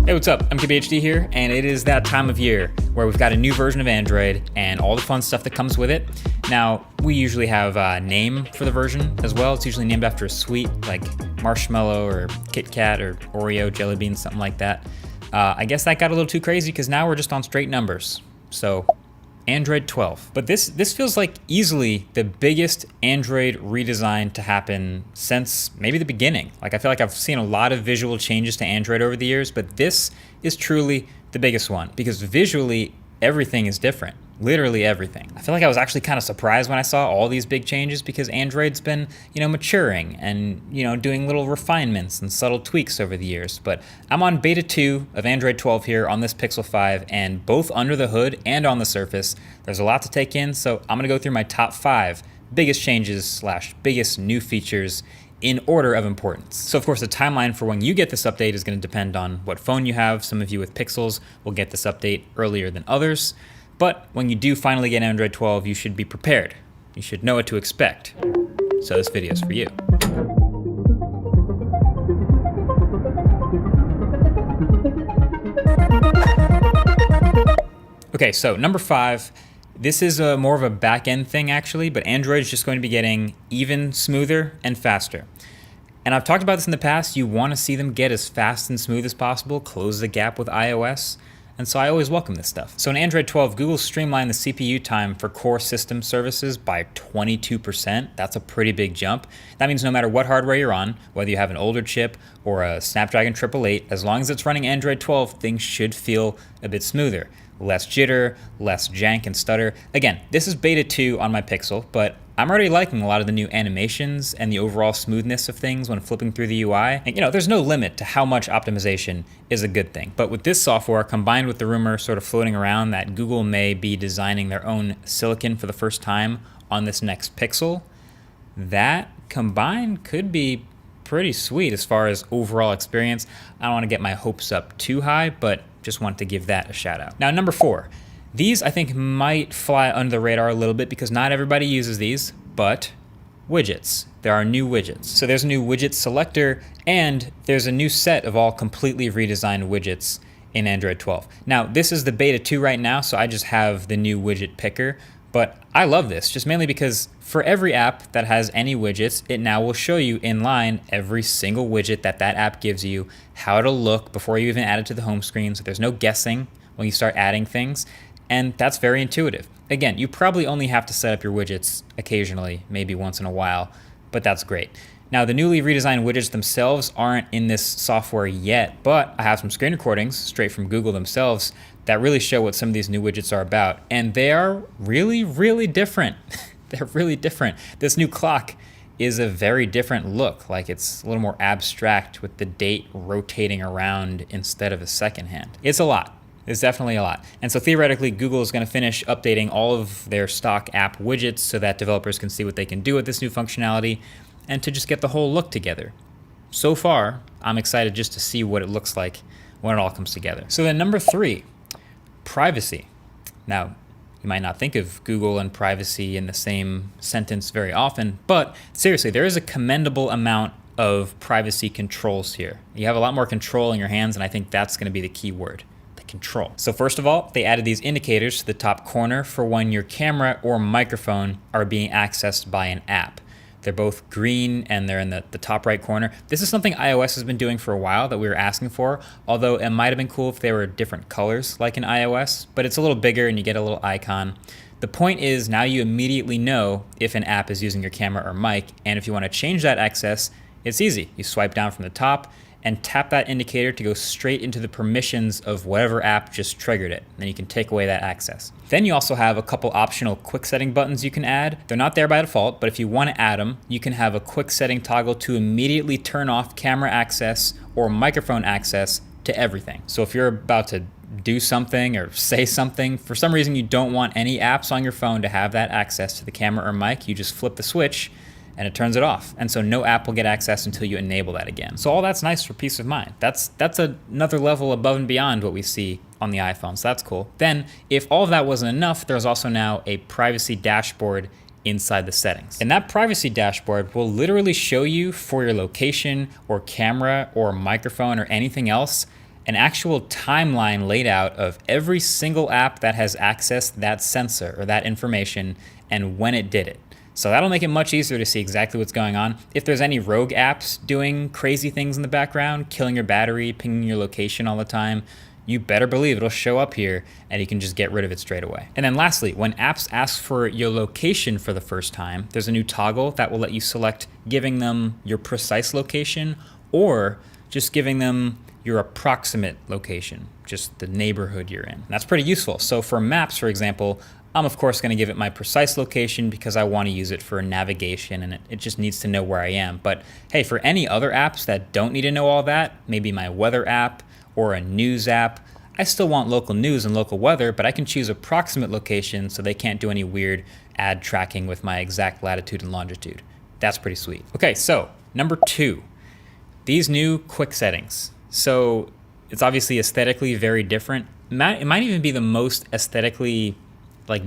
Hey, what's up? I'm KBHD here, and it is that time of year where we've got a new version of Android and all the fun stuff that comes with it. Now, we usually have a name for the version as well. It's usually named after a sweet like Marshmallow or Kit Kat or Oreo, Jelly Bean, something like that. I guess that got a little too crazy because now we're just on straight numbers. So Android 12. But this feels like easily the biggest Android redesign to happen since maybe the beginning. Like, I feel like I've seen a lot of visual changes to Android over the years, but this is truly the biggest one because visually everything is different. Literally everything. I feel like I was actually kind of surprised when I saw all these big changes because Android's been, maturing and, doing little refinements and subtle tweaks over the years. But I'm on beta 2 of Android 12 here on this Pixel 5, and both under the hood and on the surface, there's a lot to take in. So I'm gonna go through my top 5 biggest changes / biggest new features in order of importance. So of course the timeline for when you get this update is gonna depend on what phone you have. Some of you with Pixels will get this update earlier than others. But when you do finally get Android 12, you should be prepared. You should know what to expect. So this video is for you. Okay, so number 5, this is more of a back-end thing actually, but Android is just going to be getting even smoother and faster. And I've talked about this in the past. You want to see them get as fast and smooth as possible, close the gap with iOS. And so I always welcome this stuff. So in Android 12, Google streamlined the CPU time for core system services by 22%. That's a pretty big jump. That means no matter what hardware you're on, whether you have an older chip or a Snapdragon 888, as long as it's running Android 12, things should feel a bit smoother. Less jitter, less jank and stutter. Again, this is beta 2 on my Pixel, but I'm already liking a lot of the new animations and the overall smoothness of things when flipping through the UI. And there's no limit to how much optimization is a good thing. But with this software, combined with the rumor sort of floating around that Google may be designing their own silicon for the first time on this next Pixel, that combined could be pretty sweet as far as overall experience. I don't want to get my hopes up too high, but just want to give that a shout out. Now, number 4. These, I think, might fly under the radar a little bit because not everybody uses these, but widgets. There are new widgets. So there's a new widget selector, and there's a new set of all completely redesigned widgets in Android 12. Now, this is the beta 2 right now, so I just have the new widget picker, but I love this, just mainly because for every app that has any widgets, it now will show you in line every single widget that app gives you, how it'll look before you even add it to the home screen, so there's no guessing when you start adding things. And that's very intuitive. Again, you probably only have to set up your widgets occasionally, maybe once in a while, but that's great. Now, the newly redesigned widgets themselves aren't in this software yet, but I have some screen recordings straight from Google themselves that really show what some of these new widgets are about. And they are really, really different. They're really different. This new clock is a very different look. Like, it's a little more abstract with the date rotating around instead of a second hand. It's a lot. It's definitely a lot. And so theoretically, Google is going to finish updating all of their stock app widgets so that developers can see what they can do with this new functionality and to just get the whole look together. So far, I'm excited just to see what it looks like when it all comes together. So then number 3, privacy. Now, you might not think of Google and privacy in the same sentence very often, but seriously, there is a commendable amount of privacy controls here. You have a lot more control in your hands, and I think that's going to be the key word. Control. So first of all, they added these indicators to the top corner for when your camera or microphone are being accessed by an app. They're both green and they're in the top right corner. This is something iOS has been doing for a while that we were asking for, although it might have been cool if they were different colors like in iOS, but it's a little bigger and you get a little icon. The point is now you immediately know if an app is using your camera or mic, and if you want to change that access, it's easy. You swipe down from the top and tap that indicator to go straight into the permissions of whatever app just triggered it. Then you can take away that access. Then you also have a couple optional quick setting buttons you can add. They're not there by default, but if you want to add them, you can have a quick setting toggle to immediately turn off camera access or microphone access to everything. So if you're about to do something or say something, for some reason you don't want any apps on your phone to have that access to the camera or mic, you just flip the switch and it turns it off. And so no app will get access until you enable that again. So all that's nice for peace of mind. That's another level above and beyond what we see on the iPhone, so that's cool. Then, if all of that wasn't enough, there's also now a privacy dashboard inside the settings. And that privacy dashboard will literally show you for your location or camera or microphone or anything else, an actual timeline laid out of every single app that has accessed that sensor or that information and when it did it. So that'll make it much easier to see exactly what's going on. If there's any rogue apps doing crazy things in the background, killing your battery, pinging your location all the time, you better believe it'll show up here and you can just get rid of it straight away. And then lastly, when apps ask for your location for the first time, there's a new toggle that will let you select giving them your precise location or just giving them your approximate location, just the neighborhood you're in. And that's pretty useful. So for maps, for example, I'm of course going to give it my precise location because I want to use it for navigation and it just needs to know where I am. But hey, for any other apps that don't need to know all that, maybe my weather app or a news app, I still want local news and local weather, but I can choose approximate location so they can't do any weird ad tracking with my exact latitude and longitude. That's pretty sweet. Okay, so number 2, these new quick settings. So it's obviously aesthetically very different. It might even be the most aesthetically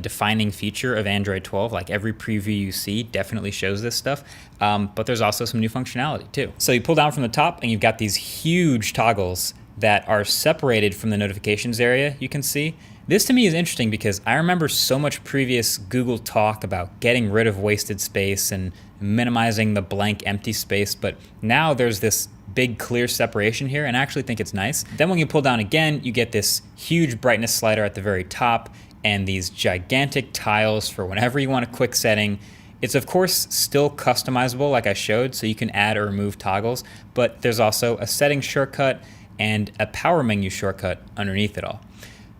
defining feature of Android 12. Like every preview you see definitely shows this stuff, but there's also some new functionality too. So you pull down from the top and you've got these huge toggles that are separated from the notifications area, you can see. This to me is interesting because I remember so much previous Google talk about getting rid of wasted space and minimizing the blank empty space, but now there's this big clear separation here and I actually think it's nice. Then when you pull down again, you get this huge brightness slider at the very top and these gigantic tiles for whenever you want a quick setting. It's of course still customizable like I showed, so you can add or remove toggles, but there's also a settings shortcut and a power menu shortcut underneath it all.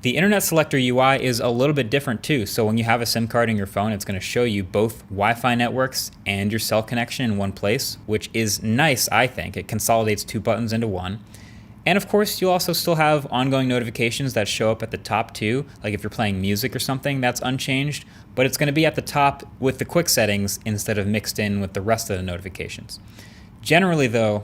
The Internet Selector UI is a little bit different too, so when you have a SIM card in your phone, it's going to show you both Wi-Fi networks and your cell connection in one place, which is nice, I think. It consolidates 2 buttons into one. And of course, you'll also still have ongoing notifications that show up at the top too, like if you're playing music or something, that's unchanged, but it's going to be at the top with the quick settings instead of mixed in with the rest of the notifications. Generally though,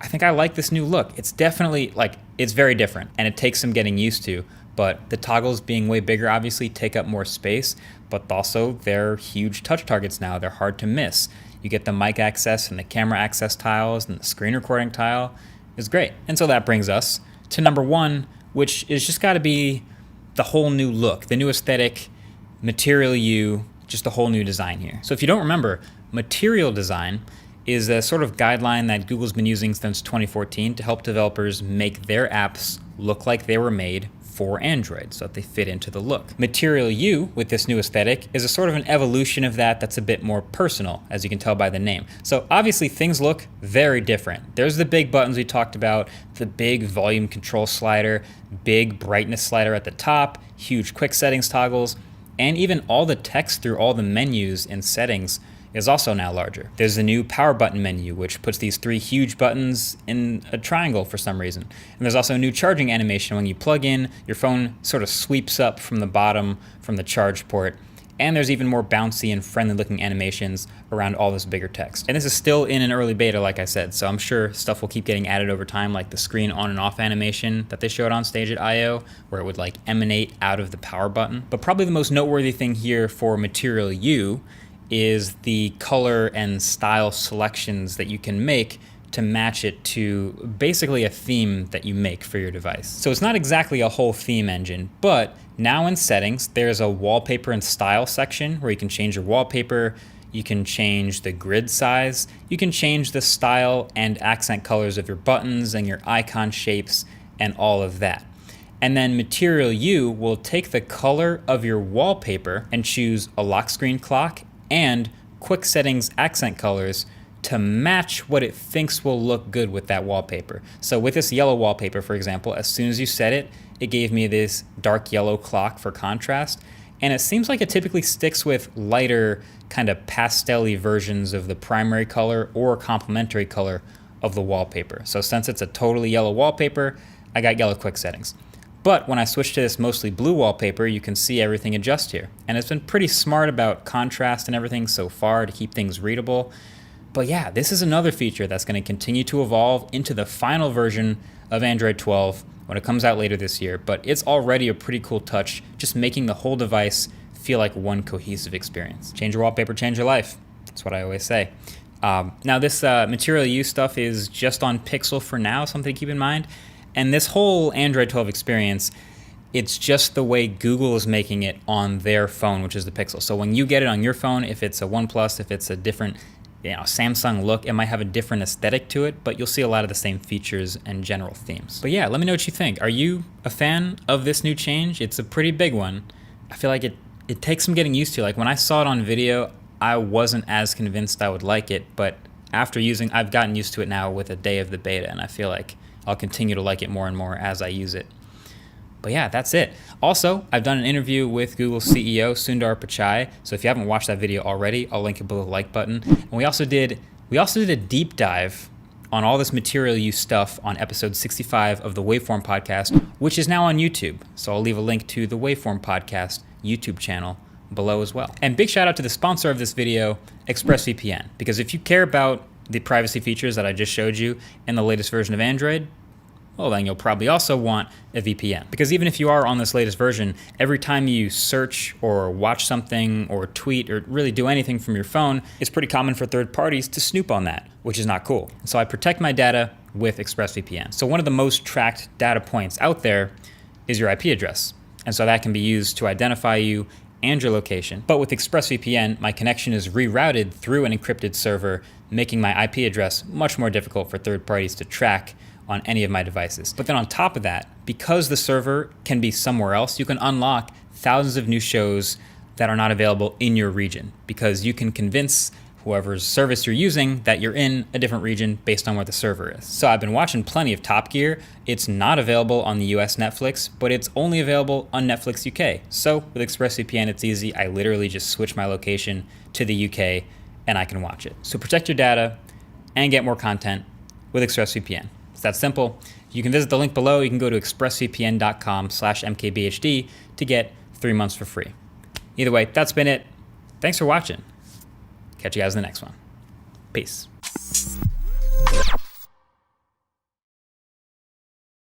I think I like this new look. It's definitely, it's very different and it takes some getting used to, but the toggles being way bigger obviously take up more space, but also they're huge touch targets now. They're hard to miss. You get the mic access and the camera access tiles and the screen recording tile. It's great. And so that brings us to number 1, which is just got to be the whole new look, the new aesthetic, Material U, just a whole new design here. So if you don't remember, Material Design is a sort of guideline that Google's been using since 2014 to help developers make their apps look like they were made for Android so that they fit into the look. Material U, with this new aesthetic, is a sort of an evolution of that that's a bit more personal, as you can tell by the name. So obviously things look very different. There's the big buttons we talked about, the big volume control slider, big brightness slider at the top, huge quick settings toggles, and even all the text through all the menus and settings is also now larger. There's a new power button menu, which puts these 3 huge buttons in a triangle for some reason. And there's also a new charging animation. When you plug in, your phone sort of sweeps up from the bottom from the charge port. And there's even more bouncy and friendly looking animations around all this bigger text. And this is still in an early beta, like I said, so I'm sure stuff will keep getting added over time, like the screen on and off animation that they showed on stage at I/O, where it would emanate out of the power button. But probably the most noteworthy thing here for Material U is the color and style selections that you can make to match it to basically a theme that you make for your device. So it's not exactly a whole theme engine, but now in settings, there's a wallpaper and style section where you can change your wallpaper, you can change the grid size, you can change the style and accent colors of your buttons and your icon shapes and all of that. And then Material U will take the color of your wallpaper and choose a lock screen clock and quick settings accent colors to match what it thinks will look good with that wallpaper. So with this yellow wallpaper, for example, as soon as you set it, it gave me this dark yellow clock for contrast. And it seems like it typically sticks with lighter, kind of pastel-y versions of the primary color or complementary color of the wallpaper. So since it's a totally yellow wallpaper, I got yellow quick settings. But when I switch to this mostly blue wallpaper, you can see everything adjust here. And it's been pretty smart about contrast and everything so far to keep things readable. But yeah, this is another feature that's going to continue to evolve into the final version of Android 12 when it comes out later this year. But it's already a pretty cool touch, just making the whole device feel like one cohesive experience. Change your wallpaper, change your life. That's what I always say. Now this Material U stuff is just on Pixel for now, something to keep in mind. And this whole Android 12 experience, it's just the way Google is making it on their phone, which is the Pixel. So when you get it on your phone, if it's a OnePlus, if it's a different Samsung look, it might have a different aesthetic to it, but you'll see a lot of the same features and general themes. But yeah, let me know what you think. Are you a fan of this new change? It's a pretty big one. I feel like it takes some getting used to. Like when I saw it on video, I wasn't as convinced I would like it, but after using, I've gotten used to it now with a day of the beta, and I feel like I'll continue to like it more and more as I use it. But yeah, that's it. Also, I've done an interview with Google's CEO, Sundar Pichai. So if you haven't watched that video already, I'll link it below the like button. And we also did a deep dive on all this material use stuff on episode 65 of the Waveform podcast, which is now on YouTube. So I'll leave a link to the Waveform podcast YouTube channel below as well. And big shout out to the sponsor of this video, ExpressVPN, because if you care about the privacy features that I just showed you in the latest version of Android, well, then you'll probably also want a VPN. Because even if you are on this latest version, every time you search or watch something or tweet or really do anything from your phone, it's pretty common for third parties to snoop on that, which is not cool. So I protect my data with ExpressVPN. So one of the most tracked data points out there is your IP address. And so that can be used to identify you and your location. But with ExpressVPN, my connection is rerouted through an encrypted server, making my IP address much more difficult for third parties to track on any of my devices. But then on top of that, because the server can be somewhere else, you can unlock thousands of new shows that are not available in your region, because you can convince whoever's service you're using that you're in a different region based on where the server is. So I've been watching plenty of Top Gear. It's not available on the US Netflix, but it's only available on Netflix UK. So with ExpressVPN, it's easy. I literally just switch my location to the UK and I can watch it. So protect your data and get more content with ExpressVPN. It's that simple. You can visit the link below. You can go to expressvpn.com/mkbhd to get 3 months for free. Either way, that's been it. Thanks for watching. Catch you guys in the next one. Peace.